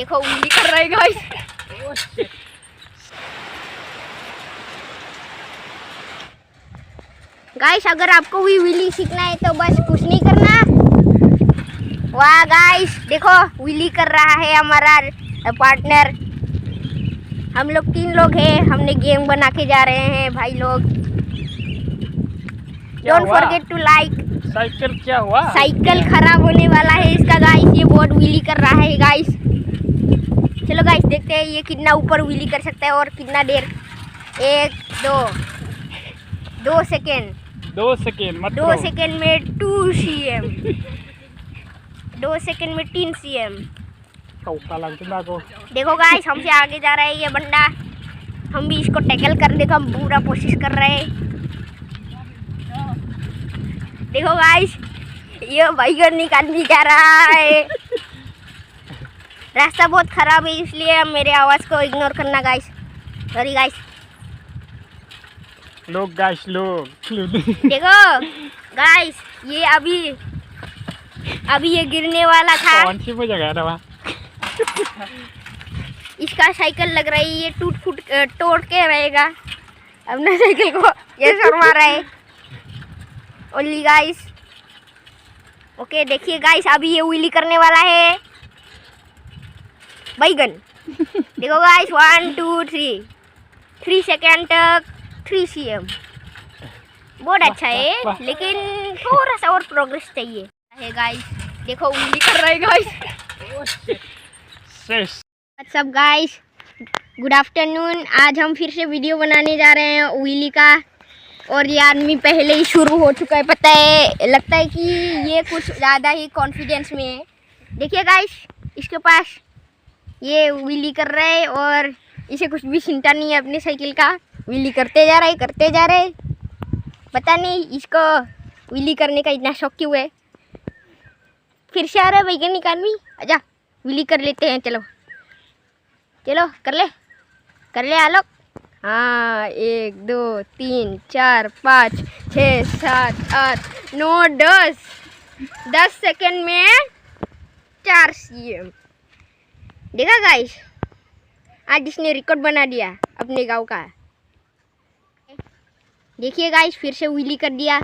देखो उंगली कर रहे गाइस। गाइस अगर आपको भी व्हीली सीखना है तो बस कुछ नहीं करना। वाह गाइस देखो व्हीली कर रहा है हमारा पार्टनर। हम लोग 3 लोग हैं, हमने गेम बना के जा रहे हैं भाई लोग। Don't forget to like. Cycle क्या हुआ? साइकिल खराब होने वाला है इसका गाइस, ये बहुत व्हीली कर रहा है गाइस। चलो गाइस देखते हैं ये कितना ऊपर व्हीली कर सकता है और कितना देर। 1 2 सेकेंड 2 सेकेंड मत 2 सेकेंड में 2 cm 2 सेकेंड में 3 cm। देखो गाइस हमसे आगे जा रहा है ये बंदा, हम भी इसको टैकल करने का पूरा कोशिश कर रहे हैं। देखो गाइस ये बैगन निकालने जा रहा है। रास्ता बहुत खराब है इसलिए मेरे आवाज़ को इग्नोर करना गाइस, सॉरी गाइस। लोग गाइस लोग देखो गाइस ये अभी ये गिरने वाला था। कौन सी वो जगह है वहाँ? इसका साइकिल लग रही है ये टूट फूट तोड़ के रहेगा अपने साइकिल को, ये शर्मा रहा है ओनली गाइस। ओके देखिए गाइस अभी ये व्हीली करने वाला है बैगन। देखो गाइस 1 2 3 सेकेंड तक 3 cm बहुत अच्छा है, लेकिन थोड़ा सा और प्रोग्रेस चाहिए है गाइस। देखो उंगली कर रहे गाइस। सब गाइस गुड आफ्टरनून। आज हम फिर से वीडियो बनाने जा रहे हैं व्हीली का, और ये आदमी पहले ही शुरू हो चुका है, पता है। लगता है कि ये कुछ ज़्यादा ही कॉन्फिडेंस में है। देखिए गाइस इसके पास ये व्हीली कर रहा है और इसे कुछ भी चिंता नहीं है अपने साइकिल का। व्हीली करते जा रहे पता नहीं इसको व्हीली करने का इतना शौक क्यों है। फिर से आ रहा है वैज्ञानिक आदमी, आजा व्हीली कर लेते हैं। चलो कर ले आलोक। हाँ 1 2 3 4 5 6 7 8 9 10 सेकेंड में 4 cm। देखा गाइस आज इसने रिकॉर्ड बना दिया अपने गांव का। देखिए गाइस फिर से व्हीली कर दिया।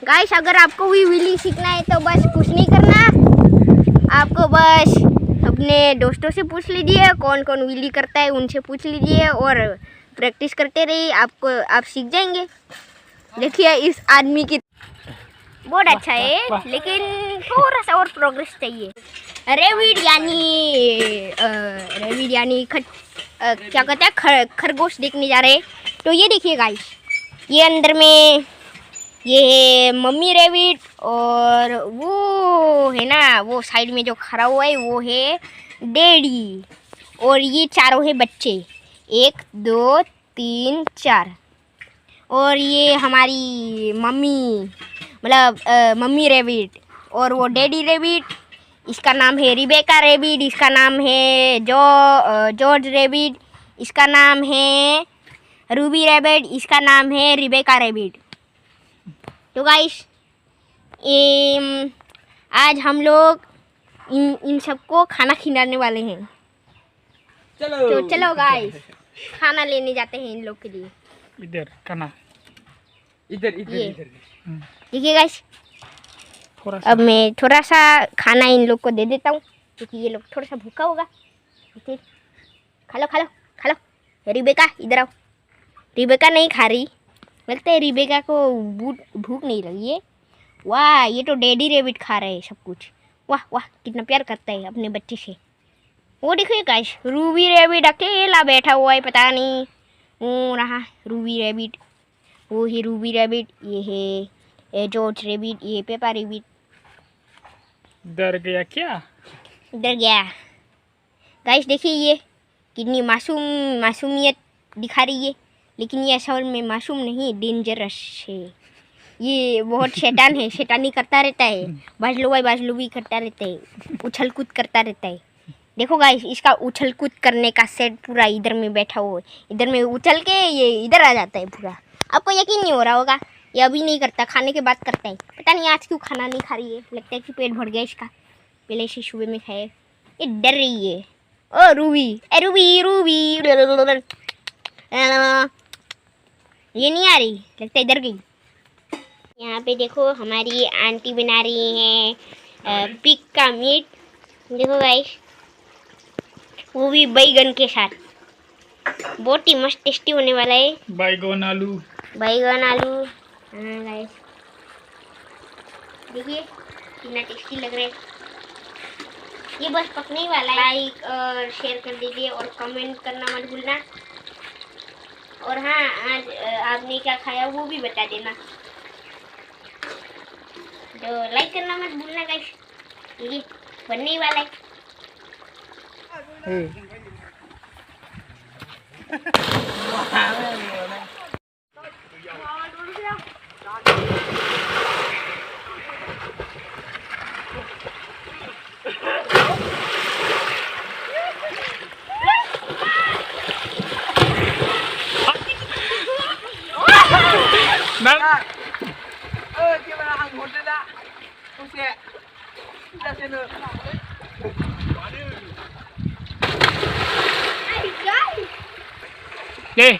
गाइस अगर आपको भी व्हीली सीखना है तो बस कुछ नहीं करना, आपको बस अपने दोस्तों से पूछ लीजिए कौन कौन व्हीली करता है, उनसे पूछ लीजिए और प्रैक्टिस करते रहिए, आप सीख जाएंगे। देखिए इस आदमी की बहुत अच्छा है, लेकिन थोड़ा सा और प्रोग्रेस चाहिए। रेविड यानी क्या कहते हैं खरगोश देखने जा रहे हैं। तो ये देखिए गाइस ये अंदर में ये है मम्मी रेबिट, और वो है ना वो साइड में जो खड़ा हुआ है वो है डैडी, और ये चारों है बच्चे 1 2 3 4, और ये हमारी मम्मी मतलब मम्मी रेबिट, और वो डैडी रेबिट। इसका नाम है रिबेका रेबिट, इसका नाम है जॉर्ज रेबिट, इसका नाम है रूबी रेबिट, इसका नाम है रिबेका रेबिट। तो गाइस आज हम लोग इन सबको खाना खिलाने वाले हैं। तो चलो गाइस खाना लेने जाते हैं इन लोग के लिए। इधर खाना इधर देखिए गाइस अब मैं थोड़ा सा खाना इन लोग को दे देता हूँ क्योंकि ये लोग थोड़ा सा भूखा होगा। खा लो रिबेका इधर आओ। रिबेका नहीं खा रही, लगता है रिबेका को भूख नहीं लगी है। वाह ये तो डैडी रेबिट खा रहे हैं सब कुछ। वाह कितना प्यार करता है अपने बच्चे से। वो देखिए गाइस रूबी रेबिट अकेला बैठा हुआ है, पता नहीं वो रहा रूबी रेबिट, वो है रूबी रेबिट, ये है जॉर्ज रेबिट, ये पेपा रेबिट। डर गया क्या? डर गया। गाइस देखिए ये कितनी मासूमियत दिखा रही है, लेकिन ये असल में मासूम नहीं डेंजरस है। ये बहुत शैतान है, शैतानी करता रहता है, बाजलूबी करता रहता है, उछल कूद करता रहता है। देखो गाइस इसका उछल कूद करने का सेट पूरा इधर में बैठा हुआ है, इधर में उछल के ये इधर आ जाता है पूरा। आपको यकीन नहीं हो रहा होगा, ये अभी नहीं करता, खाने के बाद करता है। पता नहीं आज क्यों खाना नहीं खा रही है, लगता है कि पेट भर गया इसका। पहले से सुबह में खाए। ये डर रही है। ओ रूबी, ए रूबी रूबी, ये नहीं आ रही, लगता है डर गई। यहाँ पे देखो हमारी आंटी बना रही हैं पिग का मीट। देखो गाइस, वो भी बैगन के साथ, बहुत ही मस्त टेस्टी होने वाला है। बैगन आलू। बैगन आलू, हाँ गाइस देखिए कितना टेस्टी लग रहा है। ये बस पकने ही वाला है। लाइक और शेयर कर दीजिए और कमेंट करना मत भूलना। और हाँ, आज आपने क्या खाया वो भी बता देना, तो लाइक करना मत भूलना गाइस। ये बनने ही वाला है। Gimana anggun dah? Usia. Kita sini. Đi.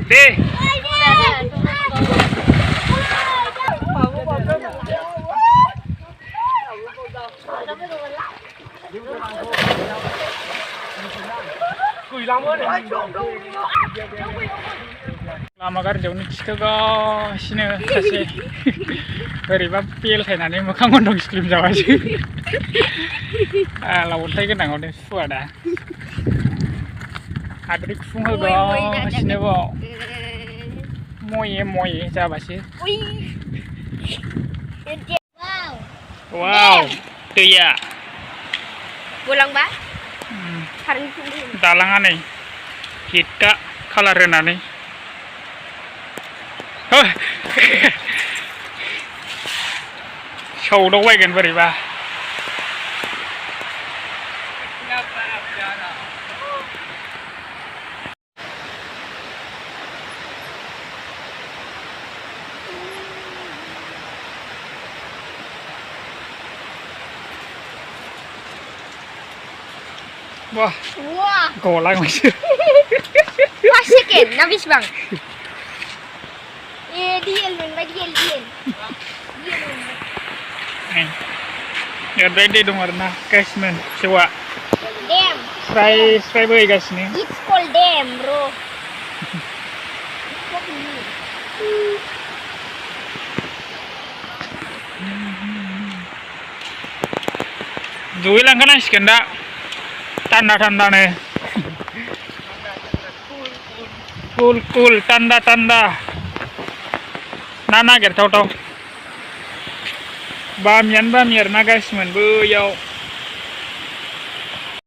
Đi. Lama गाज्रियावनो खिथोगासिनो सासे बोरैबा बेलथायनानै मोखां गन्थं स्लिम जाबायसो। अन्थाइ गोनाङावनो सुवा दा। हाद्रि खुफुंहोगासिनो बाव मये मये जाबासो। वाव, दैया गलांबा दालाङा नै हिटका कालार होनानै सौदावबायगोन बोरैबा। Wah, Wah, golang masih. masukin, habis bang. Diel men, diel. Ya ready dong warna guys men, coba. Dam. Try boy guys nih. It's called dam, bro. Jui lang kan sih kena tanda nih. Cool tanda. Nana ger tau. Bamian na guys men, bu yau.